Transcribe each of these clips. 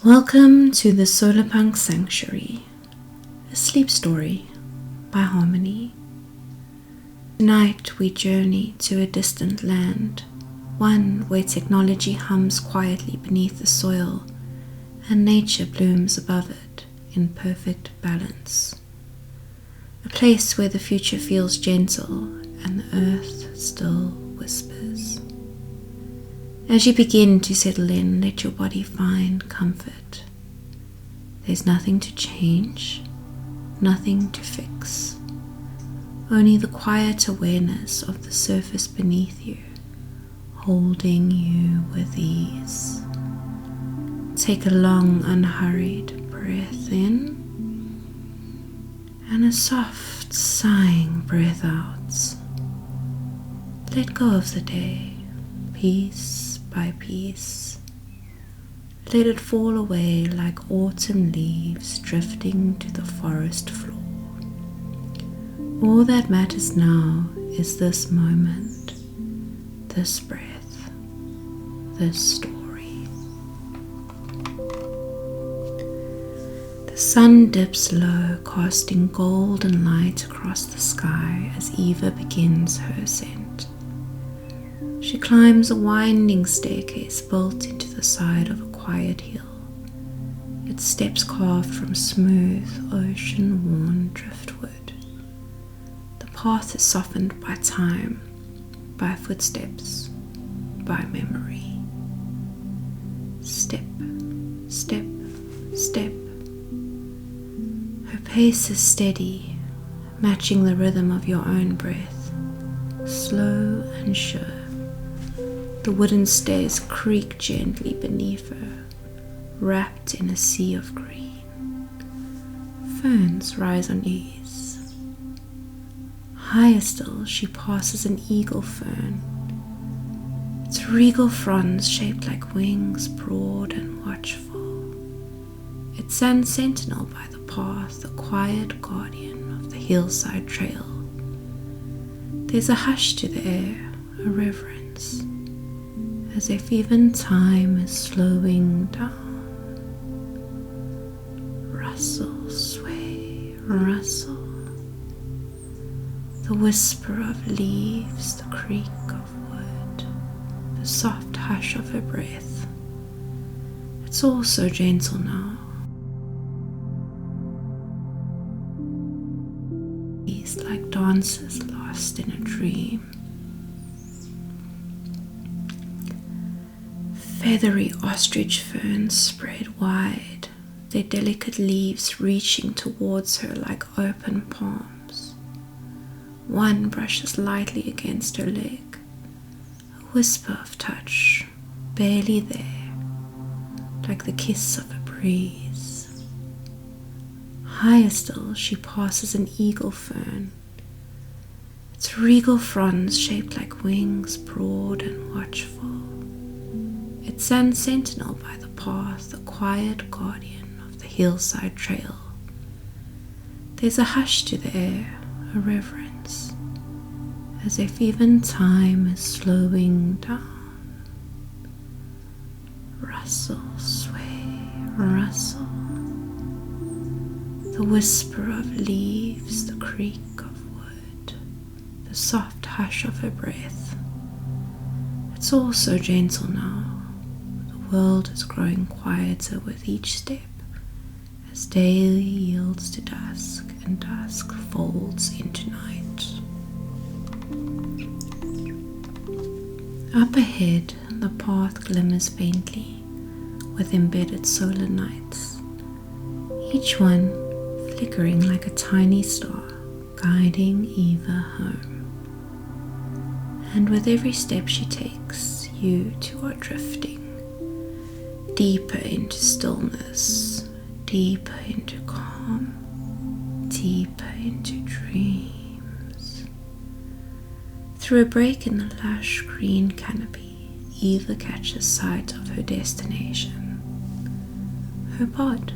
Welcome to the Solarpunk Sanctuary, a sleep story by Harmony. Tonight we journey to a distant land, one where technology hums quietly beneath the soil and nature blooms above it in perfect balance. A place where the future feels gentle and the earth still whispers. As you begin to settle in, let your body find comfort. There's nothing to change, nothing to fix, only the quiet awareness of the surface beneath you, holding you with ease. Take a long, unhurried breath in and a soft, sighing breath out. Let go of the day, piece by piece. Let it fall away like autumn leaves drifting to the forest floor. All that matters now is this moment, this breath, this story. The sun dips low, casting golden light across the sky as Evae begins her ascent. She climbs a winding staircase built into the side of a quiet hill, its steps carved from smooth, ocean-worn driftwood. The path is softened by time, by footsteps, by memory. Step, step, step. Her pace is steady, matching the rhythm of your own breath, slow and sure. The wooden stairs creak gently beneath her, wrapped in a sea of green. Ferns rise on ease. Higher still, she passes an eagle fern, its regal fronds shaped like wings, broad and watchful. It stands sentinel by the path, the quiet guardian of the hillside trail. There's a hush to the air, a reverence, as if even time is slowing down. Rustle, sway, rustle. The whisper of leaves, the creak of wood, the soft hush of her breath. It's all so gentle now. It's like dancers lost in a dream. Feathery ostrich ferns spread wide, their delicate leaves reaching towards her like open palms. One brushes lightly against her leg, a whisper of touch, barely there, like the kiss of a breeze. Higher still, she passes an eagle fern, its regal fronds shaped like wings, broad and watchful. It stands sentinel by the path, the quiet guardian of the hillside trail. There's a hush to the air, a reverence, as if even time is slowing down. Rustle, sway, rustle. The whisper of leaves, the creak of wood, the soft hush of her breath. It's all so gentle now. The world is growing quieter with each step, as day yields to dusk and dusk folds into night. Up ahead, the path glimmers faintly with embedded solar nights, each one flickering like a tiny star, guiding Evae home. And with every step she takes, you two are drifting deeper into stillness, deeper into calm, deeper into dreams. Through a break in the lush green canopy, Evae catches sight of her destination, her pod.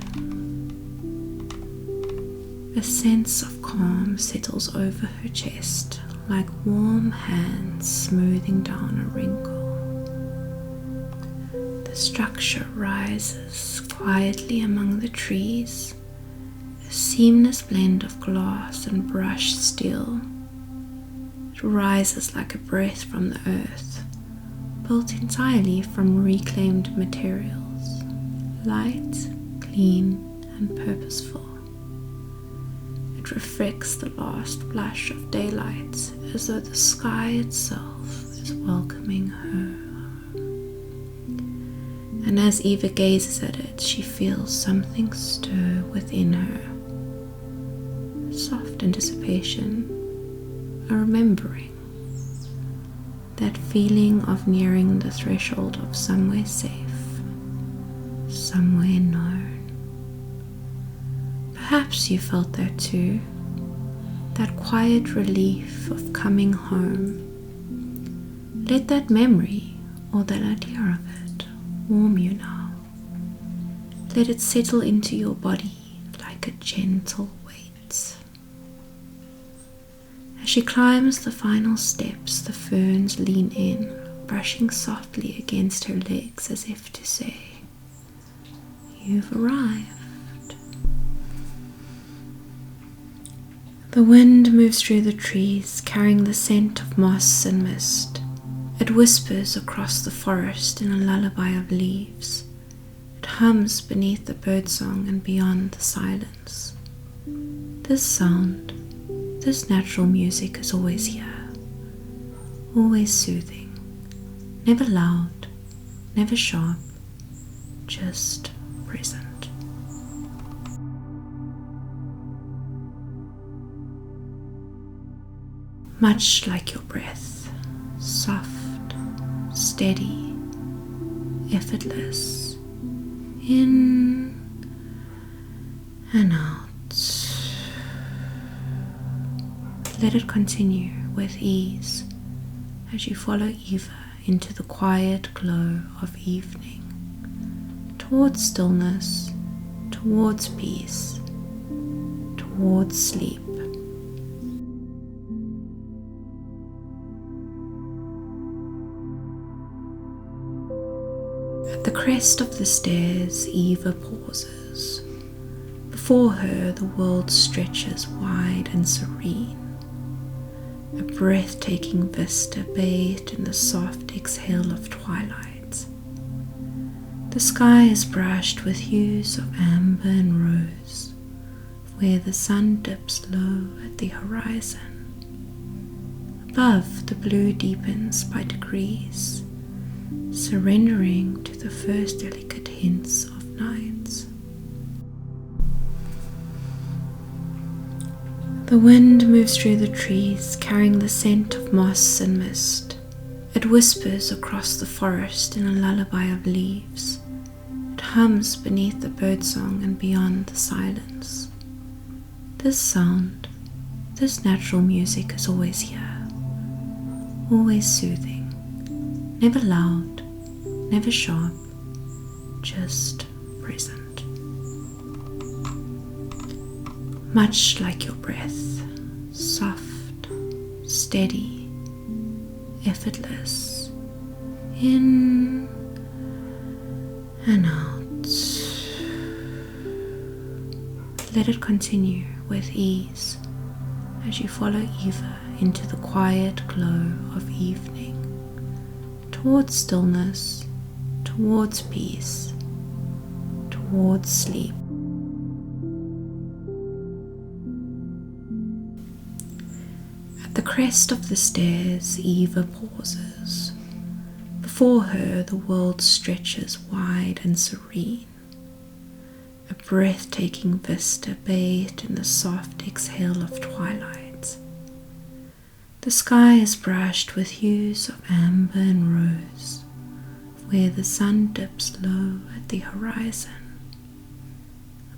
A sense of calm settles over her chest, like warm hands smoothing down a wrinkle. The structure rises quietly among the trees, a seamless blend of glass and brushed steel. It rises like a breath from the earth, built entirely from reclaimed materials, light, clean, and purposeful. It reflects the last flash of daylight, as though the sky itself is welcoming her. And as Eva gazes at it, she feels something stir within her. Soft anticipation, a remembering. That feeling of nearing the threshold of somewhere safe, somewhere known. Perhaps you felt that too, that quiet relief of coming home. Let that memory, or that idea of it, warm you now. Let it settle into your body like a gentle weight. As she climbs the final steps, the ferns lean in, brushing softly against her legs as if to say, "You've arrived." The wind moves through the trees, carrying the scent of moss and mist. It whispers across the forest in a lullaby of leaves. It hums beneath the birdsong and beyond the silence. This sound, this natural music is always here, always soothing, never loud, never sharp, just present. Much like your breath, soft, steady, effortless, in and out. Let it continue with ease as you follow Eva into the quiet glow of evening, towards stillness, towards peace, towards sleep. At the crest of the stairs, Eva pauses. Before her, the world stretches wide and serene. A breathtaking vista bathed in the soft exhale of twilight. The sky is brushed with hues of amber and rose, where the sun dips low at the horizon. Above, the blue deepens by degrees, surrendering to the first delicate hints of night. The wind moves through the trees, carrying the scent of moss and mist. It whispers across the forest in a lullaby of leaves. It hums beneath the birdsong and beyond the silence. This sound, this natural music is always here, always soothing, never loud, never sharp, just present. Much like your breath, soft, steady, effortless, in and out. Let it continue with ease as you follow Eva into the quiet glow of evening, towards stillness, towards peace, towards sleep. At the crest of the stairs, Eva pauses. Before her, the world stretches wide and serene. A breathtaking vista bathed in the soft exhale of twilight. The sky is brushed with hues of amber and rose, where the sun dips low at the horizon.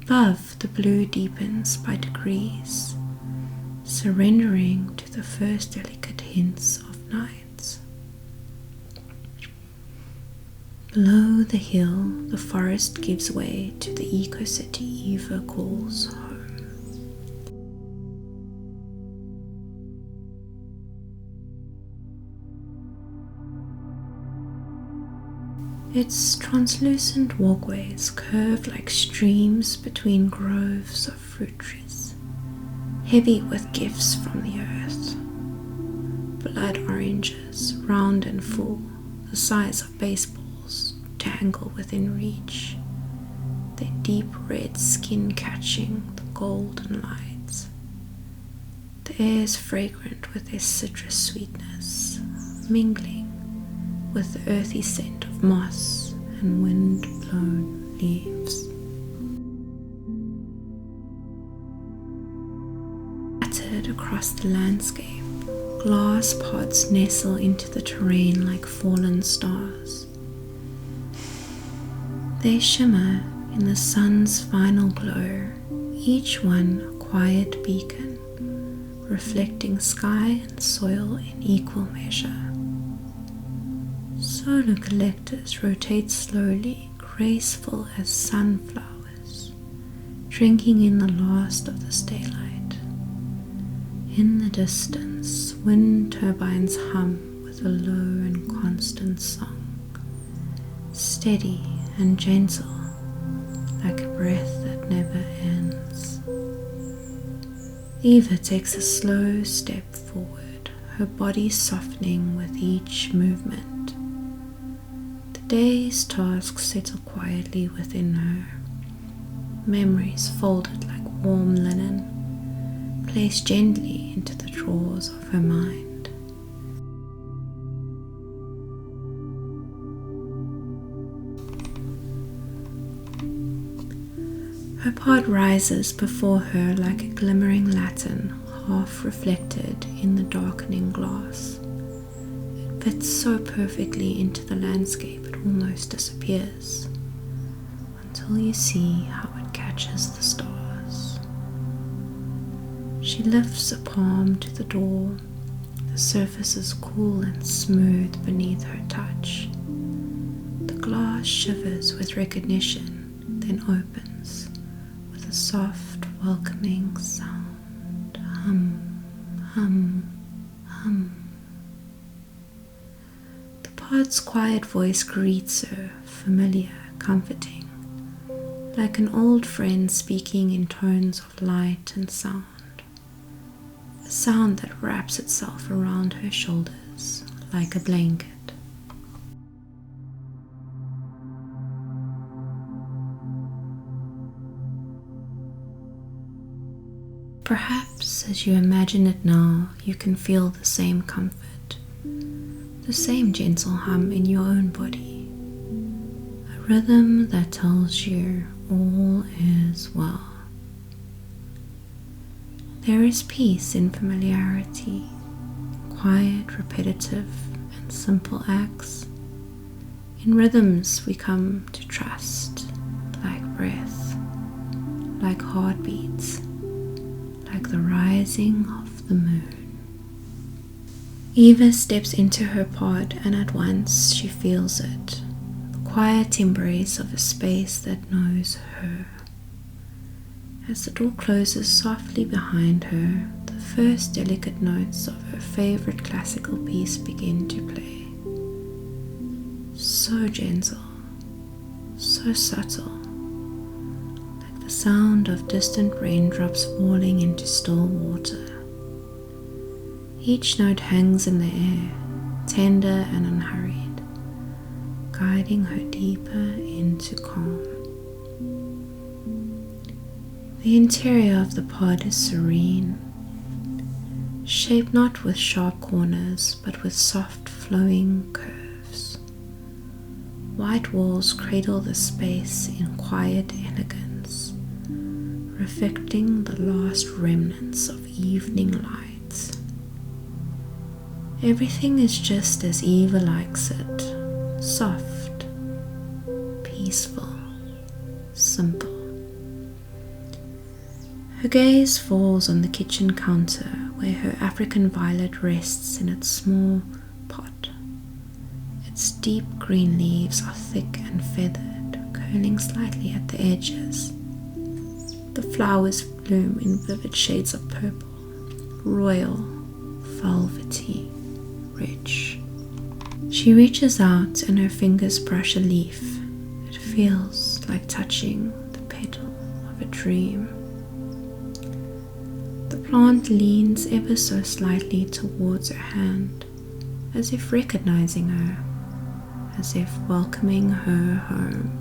Above, the blue deepens by degrees, surrendering to the first delicate hints of night. Below the hill, the forest gives way to the eco-city Eva calls home. Its translucent walkways curve like streams between groves of fruit trees, heavy with gifts from the earth. Blood oranges, round and full, the size of baseballs, dangle within reach, their deep red skin catching the golden lights. The air is fragrant with their citrus sweetness, mingling with the earthy scent of moss and wind-blown leaves. Scattered across the landscape, glass pods nestle into the terrain like fallen stars. They shimmer in the sun's final glow, each one a quiet beacon, reflecting sky and soil in equal measure. Solar collectors rotate slowly, graceful as sunflowers, drinking in the last of this daylight. In the distance, wind turbines hum with a low and constant song, steady and gentle, like a breath that never ends. Eva takes a slow step forward, her body softening with each movement. The day's tasks settle quietly within her, memories folded like warm linen, placed gently into the drawers of her mind. Her pod rises before her like a glimmering lantern, half reflected in the darkening glass. It fits so perfectly into the landscape it almost disappears, until you see how it catches the stars. She lifts a palm to the door. The surface is cool and smooth beneath her touch. The glass shivers with recognition, then opens with a soft, welcoming sound. Hum, hum, hum. The pod's quiet voice greets her, familiar, comforting, like an old friend speaking in tones of light and sound. A sound that wraps itself around her shoulders like a blanket. Perhaps as you imagine it now, you can feel the same comfort, the same gentle hum in your own body, a rhythm that tells you all is well. There is peace in familiarity, quiet, repetitive, and simple acts. In rhythms we come to trust, like breath, like heartbeats, like the rising of the moon. Eva steps into her pod, and at once she feels it, the quiet embrace of a space that knows her. As the door closes softly behind her, the first delicate notes of her favorite classical piece begin to play. So gentle, so subtle, like the sound of distant raindrops falling into still water. Each note hangs in the air, tender and unhurried, guiding her deeper into calm. The interior of the pod is serene, shaped not with sharp corners, but with soft flowing curves. White walls cradle the space in quiet elegance, reflecting the last remnants of evening light. Everything is just as Eva likes it, soft, peaceful, simple. Her gaze falls on the kitchen counter where her African violet rests in its small pot. Its deep green leaves are thick and feathered, curling slightly at the edges. The flowers bloom in vivid shades of purple, royal, velvety, rich. She reaches out and her fingers brush a leaf. It feels like touching the petal of a dream. The plant leans ever so slightly towards her hand, as if recognizing her, as if welcoming her home.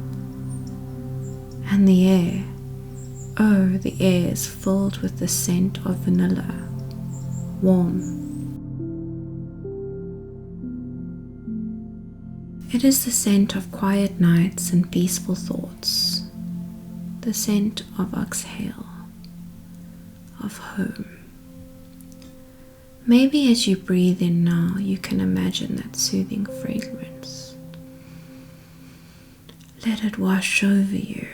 And the air, oh, the air is filled with the scent of vanilla, warm. It is the scent of quiet nights and peaceful thoughts, the scent of exhale, of home. Maybe as you breathe in now, you can imagine that soothing fragrance. Let it wash over you.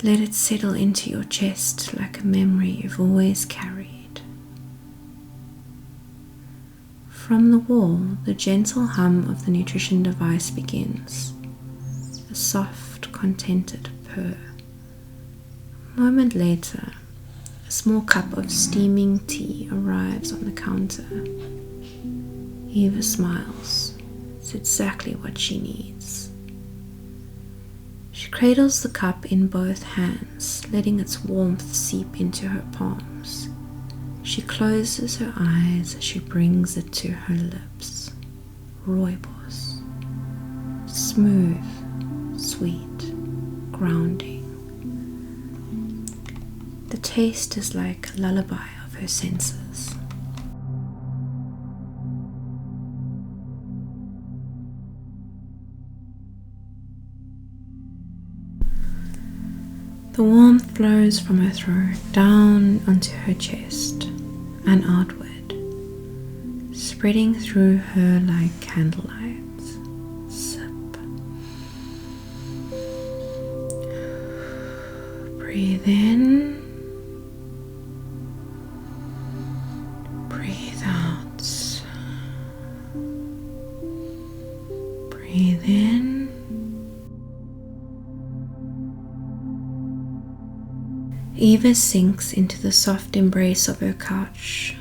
Let it settle into your chest like a memory you've always carried. From the wall, the gentle hum of the nutrition device begins, a soft, contented purr. A moment later, a small cup of steaming tea arrives on the counter. Eva smiles. It's exactly what she needs. She cradles the cup in both hands, letting its warmth seep into her palms. She closes her eyes as she brings it to her lips. Rooibos. Smooth, sweet, grounding. The taste is like a lullaby of her senses. The warmth flows from her throat down onto her chest and outward, spreading through her like candlelight. Sip. Breathe in. Breathe out. Breathe in. Eva sinks into the soft embrace of her couch,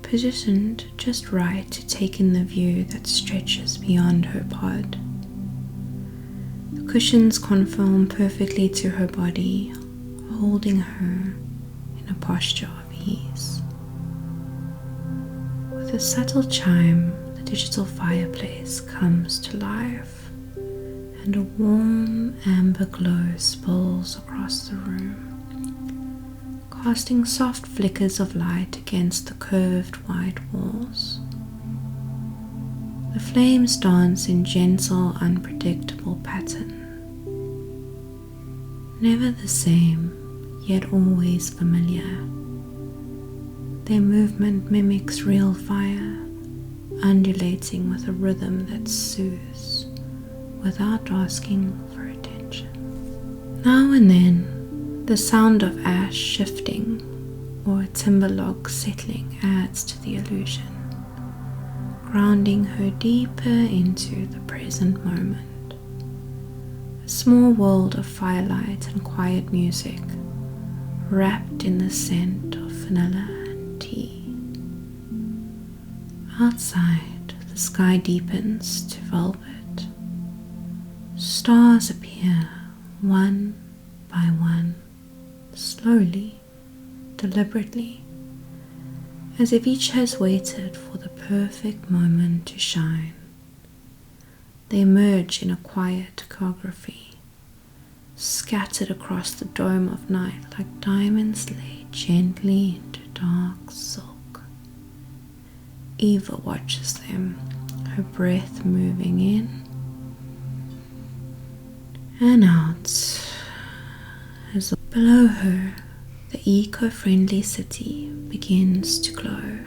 positioned just right to take in the view that stretches beyond her pod. The cushions conform perfectly to her body, holding her in a posture of ease. With a subtle chime, the digital fireplace comes to life, and a warm amber glow spills across the room, casting soft flickers of light against the curved white walls. The flames dance in gentle, unpredictable pattern. Never the same, yet always familiar. Their movement mimics real fire, undulating with a rhythm that soothes without asking for attention. Now and then, the sound of ash shifting or a timber log settling adds to the illusion, grounding her deeper into the present moment. A small world of firelight and quiet music, wrapped in the scent of vanilla and tea. Outside, the sky deepens to velvet. Stars appear one by one, slowly, deliberately, as if each has waited for the perfect moment to shine. They emerge in a quiet choreography, scattered across the dome of night like diamonds laid gently into dark silk. Eva watches them, her breath moving in and out. As below her, the eco-friendly city begins to glow,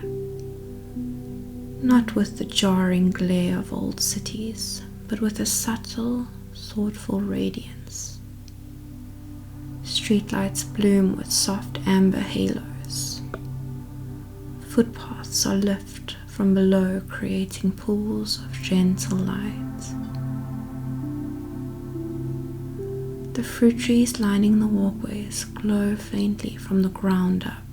not with the jarring glare of old cities, but with a subtle, thoughtful radiance. Streetlights bloom with soft amber halos. Footpaths are lit from below, creating pools of gentle light. The fruit trees lining the walkways glow faintly from the ground up,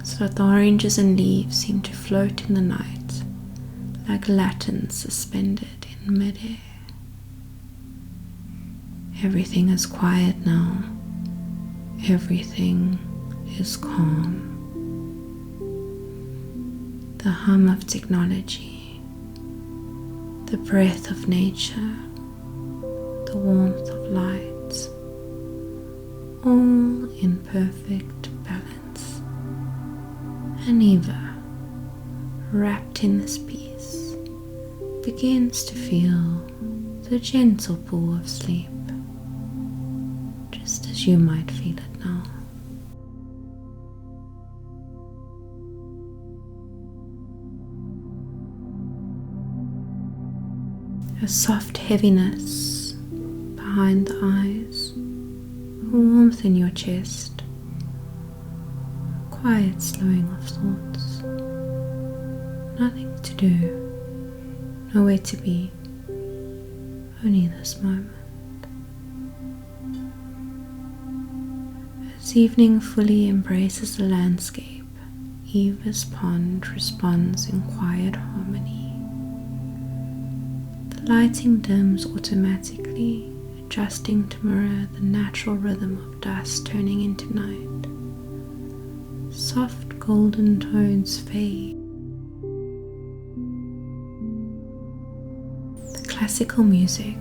so that the oranges and leaves seem to float in the night like lanterns suspended in midair. Everything is quiet now. Everything is calm. The hum of technology, the breath of nature, the warmth of light, all in perfect balance. And Eva, wrapped in this peace, begins to feel the gentle pull of sleep, just as you might feel it now. A soft heaviness behind the eyes, a warmth in your chest, a quiet slowing of thoughts. Nothing to do, nowhere to be, only this moment. As evening fully embraces the landscape, Eva's pond responds in quiet harmony. The lighting dims automatically, adjusting to mirror the natural rhythm of dusk turning into night. Soft golden tones fade. The classical music,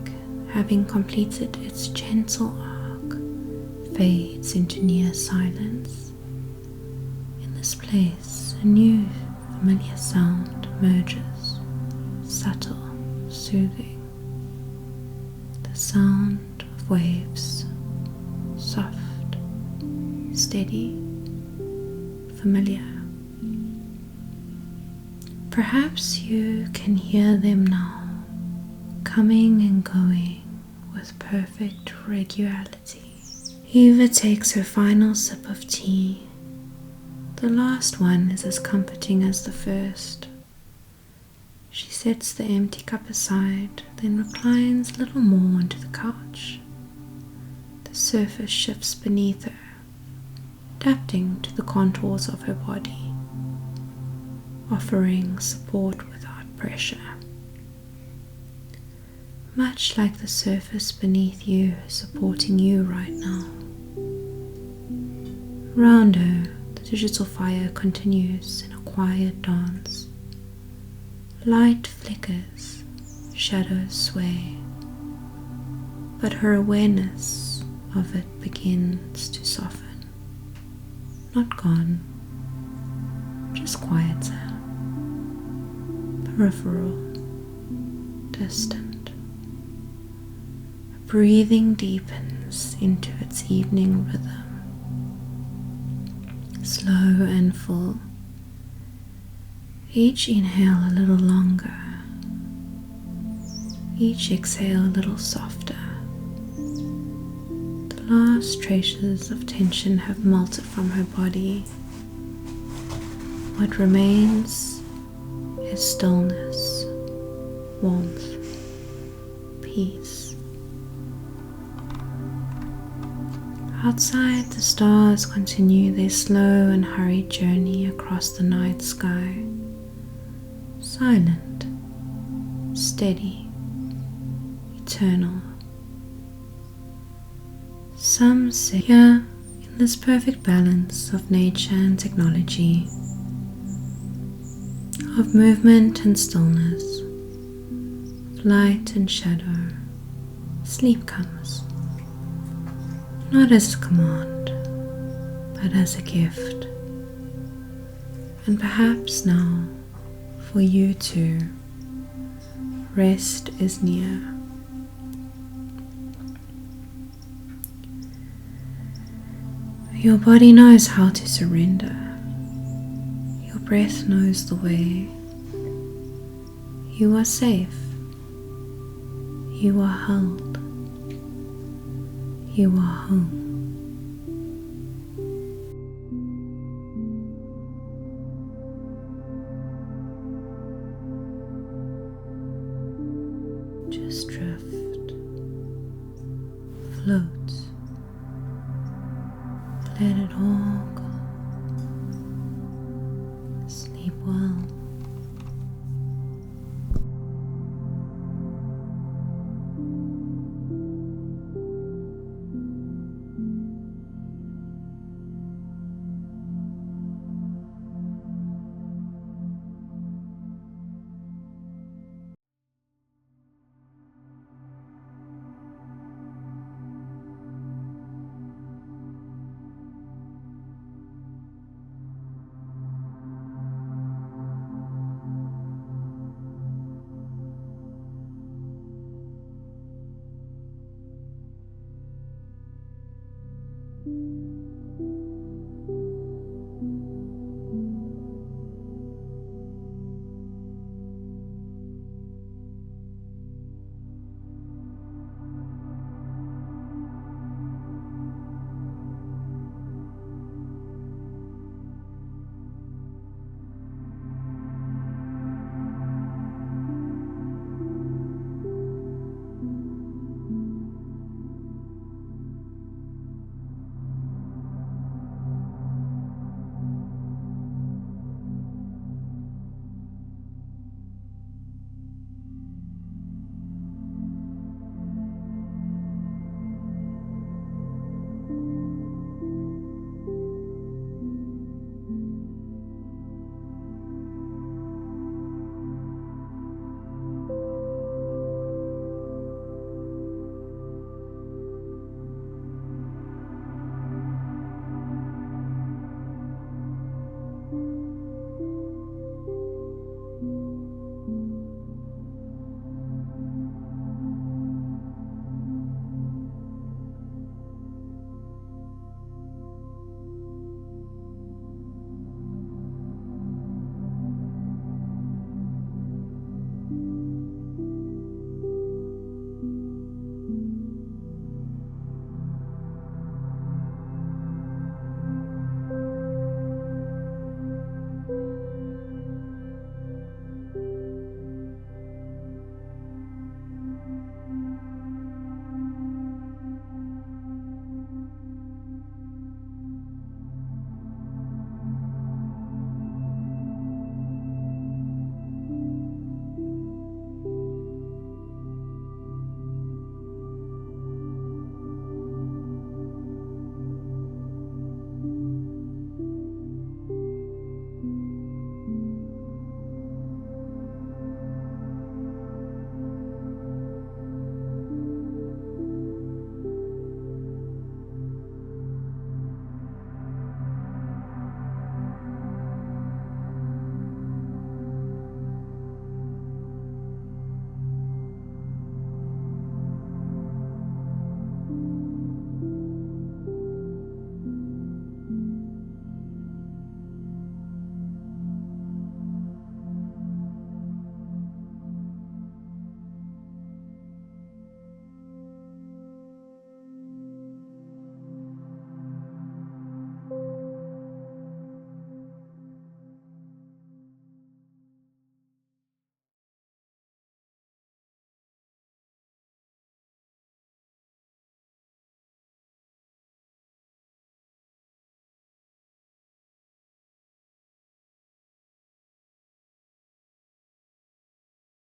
having completed its gentle arc, fades into near silence. In this place, a new familiar sound emerges, subtle, soothing. The sound of waves, soft, steady, familiar. Perhaps you can hear them now, coming and going with perfect regularity. Eva takes her final sip of tea. The last one is as comforting as the first. She sets the empty cup aside, then reclines a little more onto the couch. The surface shifts beneath her, adapting to the contours of her body, offering support without pressure. Much like the surface beneath you is supporting you right now. Around her, the digital fire continues in a quiet dance. Light flickers, shadows sway, but her awareness of it begins to soften. Not gone, just quieter, peripheral, distant. Breathing deepens into its evening rhythm, slow and full. Each inhale a little longer, each exhale a little softer. The last traces of tension have melted from her body. What remains is stillness, warmth, peace. Outside, the stars continue their slow and hurried journey across the night sky. Silent, steady, eternal. Some say here, in this perfect balance of nature and technology, of movement and stillness, of light and shadow, sleep comes. Not as a command, but as a gift. And perhaps now, for you too, rest is near. Your body knows how to surrender. Your breath knows the way. You are safe. You are held. You are home. Just drift, float, let it all